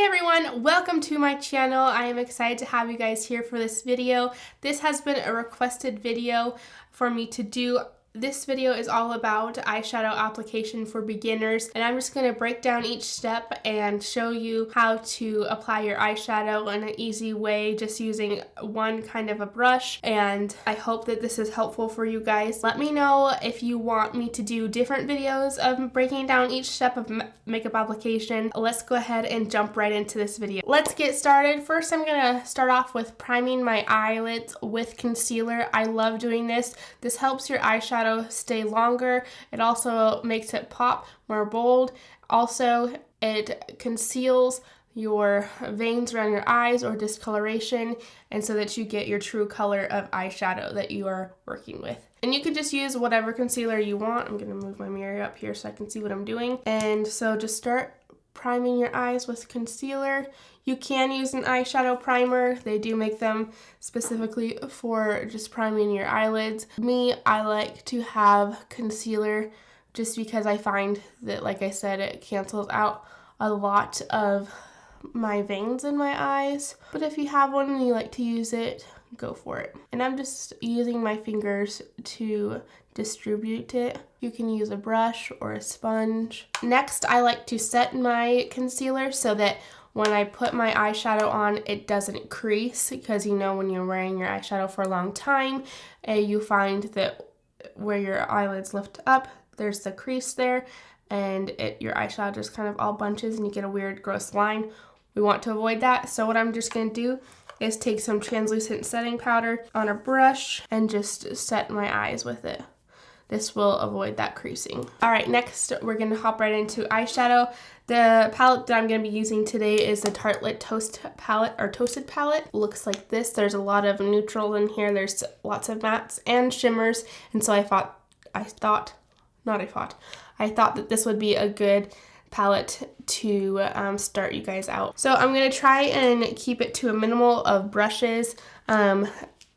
Hey everyone, welcome to my channel. I am excited to have you guys here for this video. This has been a requested video for me to do. This video is all about eyeshadow application for beginners, and I'm just going to break down each step and show you how to apply your eyeshadow in an easy way, just using one kind of a brush, and I hope that this is helpful for you guys. Let me know if you want me to do different videos of breaking down each step of makeup application. Let's go ahead and jump right into this video. Let's get started. First, I'm going to start off with priming my eyelids with concealer. I love doing this. This helps your eyeshadow stay longer. It also makes it pop more bold. Also, it conceals your veins around your eyes or discoloration, and so that you get your true color of eyeshadow that you are working with. And you can just use whatever concealer you want. I'm gonna move my mirror up here so I can see what I'm doing. And so just start priming your eyes with concealer. You can use an eyeshadow primer. They do make them specifically for just priming your eyelids. Me, I like to have concealer just because I find that, like I said, it cancels out a lot of my veins in my eyes. But if you have one and you like to use it, go for it. And I'm just using my fingers to distribute it. You can use a brush or a sponge. Next, I like to set my concealer so that when I put my eyeshadow on, it doesn't crease, because you know when you're wearing your eyeshadow for a long time, you find that where your eyelids lift up, there's the crease there, and your eyeshadow just kind of all bunches and you get a weird gross line. We want to avoid that, so what I'm just going to do is take some translucent setting powder on a brush and just set my eyes with it. This will avoid that creasing. All right, next we're gonna hop right into eyeshadow. The palette that I'm gonna be using today is the Tartelette Toasted palette. Looks like this. There's a lot of neutral in here. There's lots of mattes and shimmers, and so I thought that this would be a good palette to start you guys out. So I'm gonna try and keep it to a minimal of brushes.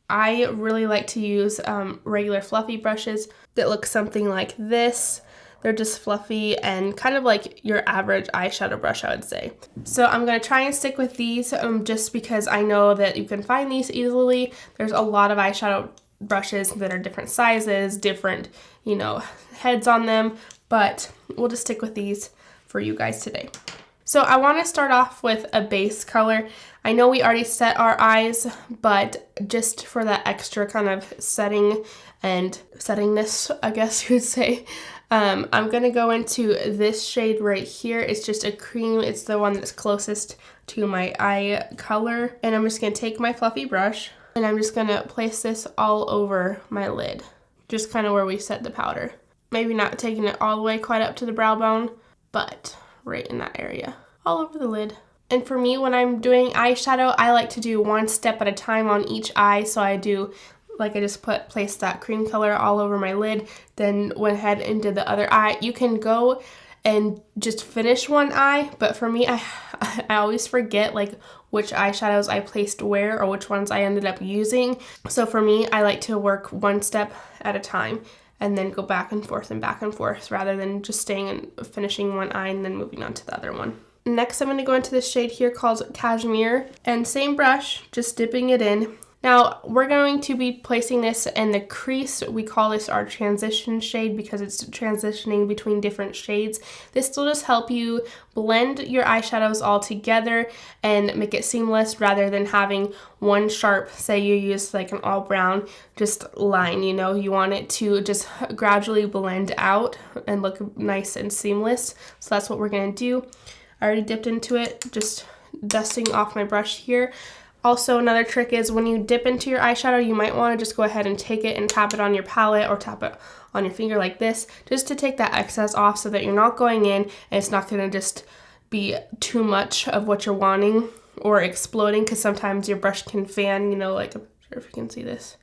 I really like to use regular fluffy brushes that look something like this. They're just fluffy and kind of like your average eyeshadow brush, I would say. So I'm going to try and stick with these just because I know that you can find these easily. There's a lot of eyeshadow brushes that are different sizes, different, heads on them, but we'll just stick with these for you guys today. So I want to start off with a base color. I know we already set our eyes, but just for that extra kind of settingness, I guess you would say, I'm going to go into this shade right here. It's just a cream. It's the one that's closest to my eye color. And I'm just going to take my fluffy brush and I'm just going to place this all over my lid, just kind of where we set the powder. Maybe not taking it all the way quite up to the brow bone, but right in that area, all over the lid. And for me, when I'm doing eyeshadow, I like to do one step at a time on each eye. So I just placed that cream color all over my lid, then went ahead into the other eye. You can go and just finish one eye, but for me, I always forget which eyeshadows I placed where or which ones I ended up using. So for me, I like to work one step at a time and then go back and forth rather than just staying and finishing one eye and then moving on to the other one. Next, I'm going to go into this shade here called Cashmere, and same brush, just dipping it in. Now, we're going to be placing this in the crease. We call this our transition shade because it's transitioning between different shades. This will just help you blend your eyeshadows all together and make it seamless rather than having one sharp, say you use like an all brown, just line, you want it to just gradually blend out and look nice and seamless. So that's what we're going to do. I already dipped into it, just dusting off my brush here. Also, another trick is when you dip into your eyeshadow, you might want to just go ahead and take it and tap it on your palette or tap it on your finger like this, just to take that excess off so that you're not going in and it's not going to just be too much of what you're wanting or exploding, because sometimes your brush can fan, I'm not sure if you can see this.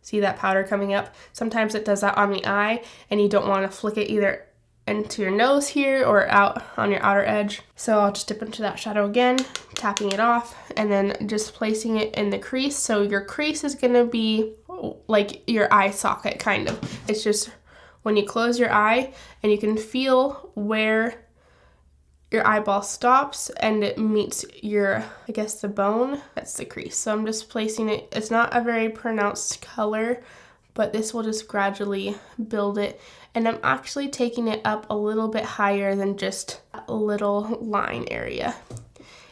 See that powder coming up? Sometimes it does that on the eye and you don't want to flick it either into your nose here or out on your outer edge. So I'll just dip into that shadow again, tapping it off, and then just placing it in the crease. So your crease is gonna be like your eye socket, kind of. It's just when you close your eye and you can feel where your eyeball stops and it meets your, I guess, the bone. That's the crease. So I'm just placing it. It's not a very pronounced color, but this will just gradually build it. And I'm actually taking it up a little bit higher than just a little line area.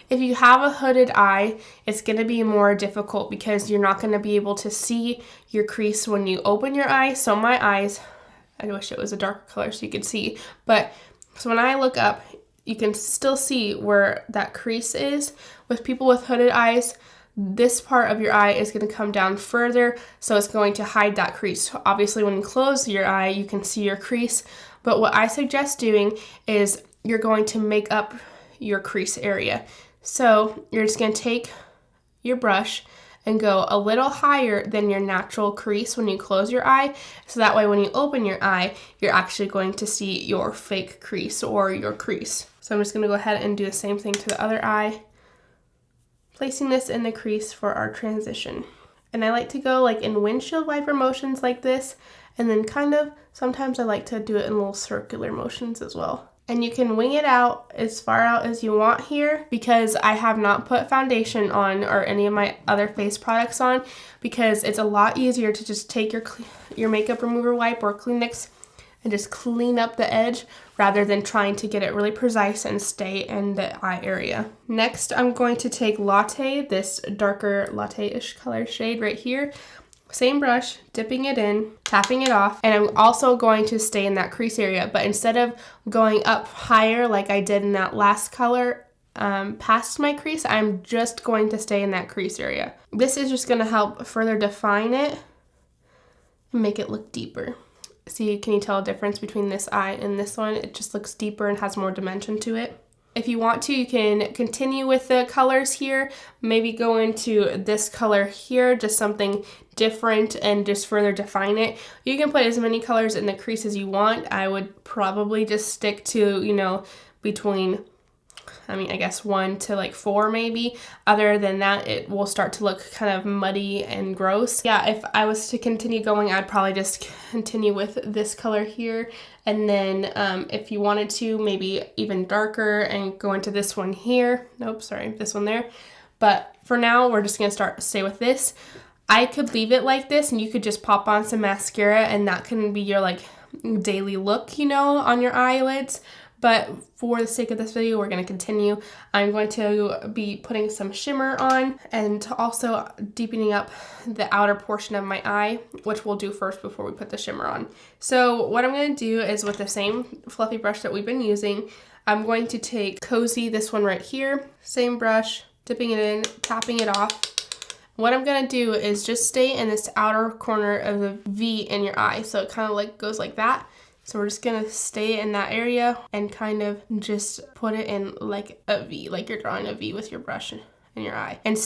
If you have a hooded eye, it's going to be more difficult because you're not going to be able to see your crease when you open your eye. So my eyes, I wish it was a darker color so you could see, but so when I look up, you can still see where that crease is. With people with hooded eyes, this part of your eye is going to come down further, so it's going to hide that crease. Obviously, when you close your eye, you can see your crease, but what I suggest doing is you're going to make up your crease area. So you're just going to take your brush and go a little higher than your natural crease when you close your eye. So that way when you open your eye, you're actually going to see your fake crease or your crease. So I'm just going to go ahead and do the same thing to the other eye, placing this in the crease for our transition. And I like to go like in windshield wiper motions like this, and then kind of, sometimes I like to do it in little circular motions as well. And you can wing it out as far out as you want here, because I have not put foundation on or any of my other face products on, because it's a lot easier to just take your makeup remover wipe or Kleenex and just clean up the edge rather than trying to get it really precise and stay in the eye area. Next, I'm going to take Latte, this darker latte-ish color shade right here. Same brush, dipping it in, tapping it off, and I'm also going to stay in that crease area, but instead of going up higher like I did in that last color past my crease, I'm just going to stay in that crease area. This is just going to help further define it and make it look deeper. See, can you tell a difference between this eye and this one? It just looks deeper and has more dimension to it. If you want to, you can continue with the colors here, maybe go into this color here, just something different and just further define it. You can put as many colors in the crease as you want. I would probably just stick to, you know, between, I mean, I guess 1 to like 4 maybe. Other than that, it will start to look kind of muddy and gross. Yeah, if I was to continue going, I'd probably just continue with this color here. And then if you wanted to, maybe even darker and go into this one here. Nope, sorry, this one there. But for now, we're just gonna stay with this. I could leave it like this and you could just pop on some mascara and that can be your like daily look, you know, on your eyelids. But for the sake of this video, we're going to continue. I'm going to be putting some shimmer on and also deepening up the outer portion of my eye, which we'll do first before we put the shimmer on. So what I'm going to do is with the same fluffy brush that we've been using, I'm going to take Cozy, this one right here, same brush, dipping it in, tapping it off. What I'm going to do is just stay in this outer corner of the V in your eye. So it kind of like goes like that. So we're just gonna stay in that area and kind of just put it in like a V, like you're drawing a V with your brush in your eye. And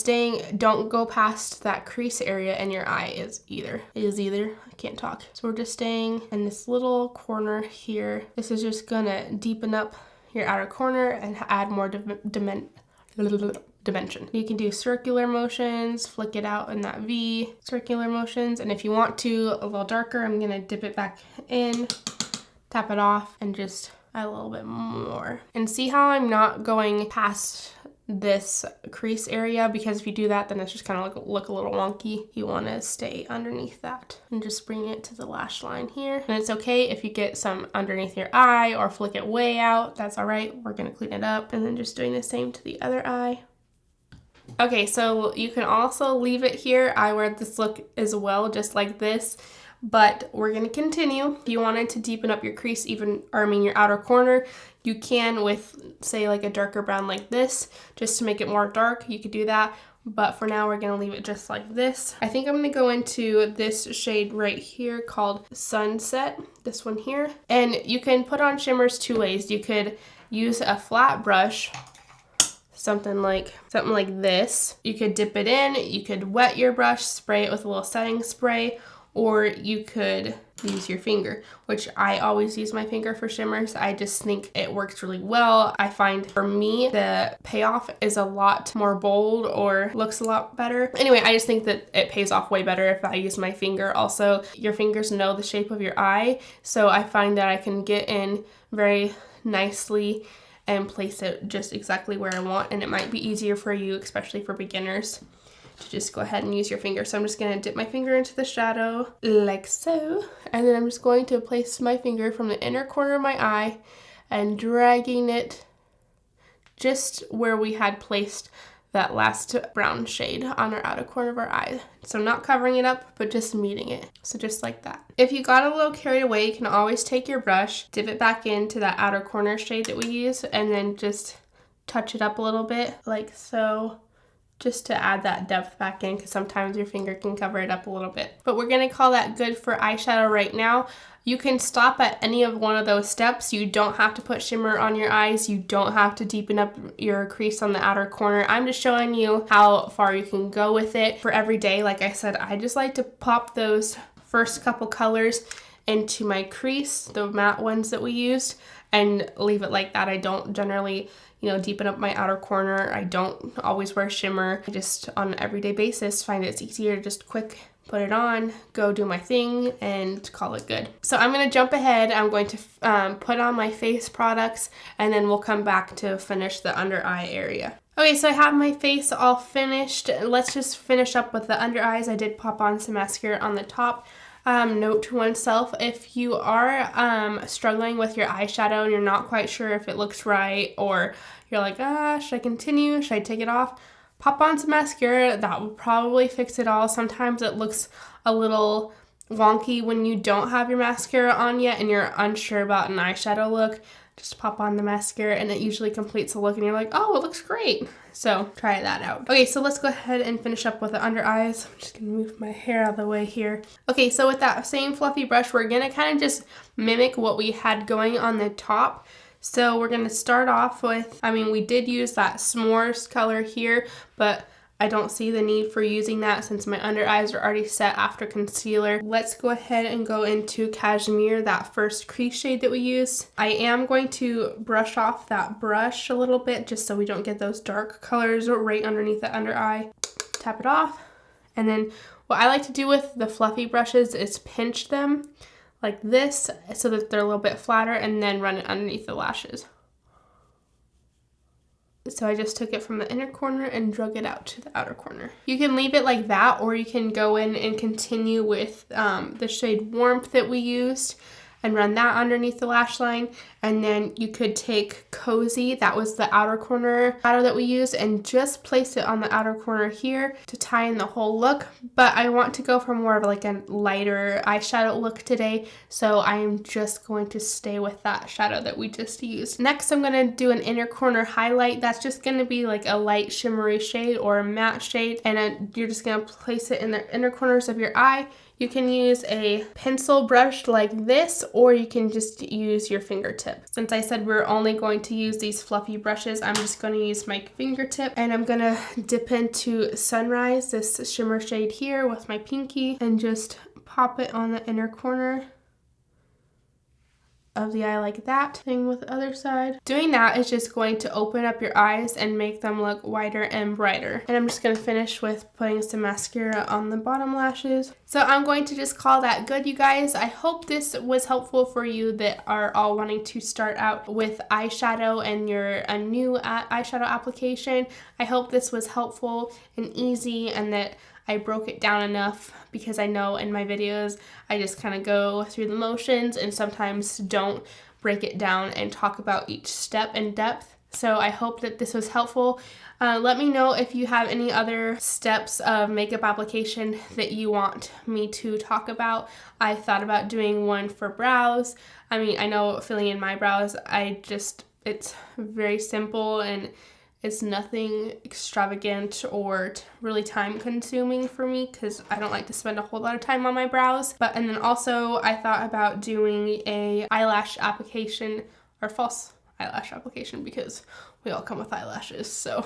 don't go past that crease area in your eye is either, I can't talk. So we're just staying in this little corner here. This is just gonna deepen up your outer corner and add more dimension. You can do circular motions, flick it out in that V, circular motions. And if you want to, a little darker, I'm gonna dip it back in, tap it off, and just add a little bit more. And see how I'm not going past this crease area, because if you do that, then it's just kind of look a little wonky. You want to stay underneath that and just bring it to the lash line here. And it's okay if you get some underneath your eye or flick it way out, that's all right. We're gonna clean it up. And then just doing the same to the other eye. Okay, so you can also leave it here. I wear this look as well, just like this, but we're gonna continue. If you wanted to deepen up your crease, your outer corner, you can with, say, like a darker brown like this, just to make it more dark, you could do that. But for now, we're gonna leave it just like this. I think I'm gonna go into this shade right here called Sunset, this one here. And you can put on shimmers 2 ways. You could use a flat brush, something like this. You could dip it in, you could wet your brush, spray it with a little setting spray, or you could use your finger, which I always use my finger for shimmers. I just think it works really well. I find for me, the payoff is a lot more bold or looks a lot better. Anyway, I just think that it pays off way better if I use my finger. Also, your fingers know the shape of your eye, so I find that I can get in very nicely and place it just exactly where I want, and it might be easier for you, especially for beginners, to just go ahead and use your finger. So I'm just going to dip my finger into the shadow like so, and then I'm just going to place my finger from the inner corner of my eye and dragging it just where we had placed that last brown shade on our outer corner of our eye. So not covering it up, but just meeting it. So just like that. If you got a little carried away, you can always take your brush, dip it back into that outer corner shade that we use, and then just touch it up a little bit like so, just to add that depth back in, because sometimes your finger can cover it up a little bit. But we're gonna call that good for eyeshadow right now. You can stop at any of one of those steps. You don't have to put shimmer on your eyes. You don't have to deepen up your crease on the outer corner. I'm just showing you how far you can go with it for every day. Like I said, I just like to pop those first couple colors into my crease, the matte ones that we used, and leave it like that. I don't generally, deepen up my outer corner. I don't always wear shimmer. I just, on an everyday basis, find it's easier to just quick put it on, go do my thing, and call it good. So I'm going to jump ahead. I'm going to put on my face products, and then we'll come back to finish the under eye area. Okay, so I have my face all finished. Let's just finish up with the under eyes. I did pop on some mascara on the top. Note to oneself, if you are struggling with your eyeshadow and you're not quite sure if it looks right, or you're like, should I continue? Should I take it off? Pop on some mascara. That will probably fix it all. Sometimes it looks a little wonky when you don't have your mascara on yet and you're unsure about an eyeshadow look. Just pop on the mascara and it usually completes the look and you're like, oh, it looks great. So try that out. Okay, so let's go ahead and finish up with the under eyes. I'm just gonna move my hair out of the way here. Okay, so with that same fluffy brush, we're gonna kind of just mimic what we had going on the top. So we're going to start off with, we did use that s'mores color here, but I don't see the need for using that since my under eyes are already set after concealer. Let's go ahead and go into Cashmere, that first crease shade that we used. I am going to brush off that brush a little bit just so we don't get those dark colors right underneath the under eye. Tap it off. And then what I like to do with the fluffy brushes is pinch them like this so that they're a little bit flatter, and then run it underneath the lashes. So I just took it from the inner corner and drug it out to the outer corner. You can leave it like that, or you can go in and continue with the shade Warmth that we used and run that underneath the lash line. And then you could take Cozy, that was the outer corner shadow that we used, and just place it on the outer corner here to tie in the whole look. But I want to go for more of like a lighter eyeshadow look today, so I am just going to stay with that shadow that we just used. Next, I'm going to do an inner corner highlight. That's just going to be like a light shimmery shade or a matte shade, and you're just going to place it in the inner corners of your eye. You can use a pencil brush like this, or you can just use your fingertip. Since I said we're only going to use these fluffy brushes, I'm just going to use my fingertip, and I'm going to dip into Sunrise, this shimmer shade here, with my pinky, and just pop it on the inner corner of the eye like that. Same with the other side. Doing that is just going to open up your eyes and make them look wider and brighter. And I'm just going to finish with putting some mascara on the bottom lashes. So I'm going to just call that good, you guys. I hope this was helpful for you that are all wanting to start out with eyeshadow and you're a new eyeshadow application. I hope this was helpful and easy, and that I broke it down enough, because I know in my videos I just kind of go through the motions and sometimes don't break it down and talk about each step in depth. So I hope that this was helpful. Let me know if you have any other steps of makeup application that you want me to talk about. I thought about doing one for brows. I know filling in my brows, it's very simple and it's nothing extravagant or really time consuming for me, because I don't like to spend a whole lot of time on my brows. And then also I thought about doing a eyelash application, or false eyelash application, because we all come with eyelashes, so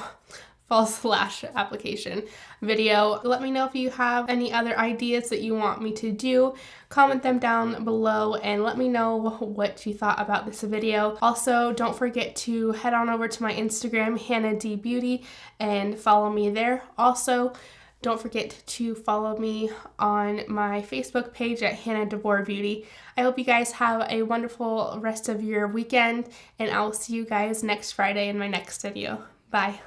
false lash application video. Let me know if you have any other ideas that you want me to do. Comment them down below and let me know what you thought about this video. Also, don't forget to head on over to my Instagram, Hannah D Beauty, and follow me there. Also, don't forget to follow me on my Facebook page at Hannah DeVore Beauty. I hope you guys have a wonderful rest of your weekend, and I'll see you guys next Friday in my next video. Bye.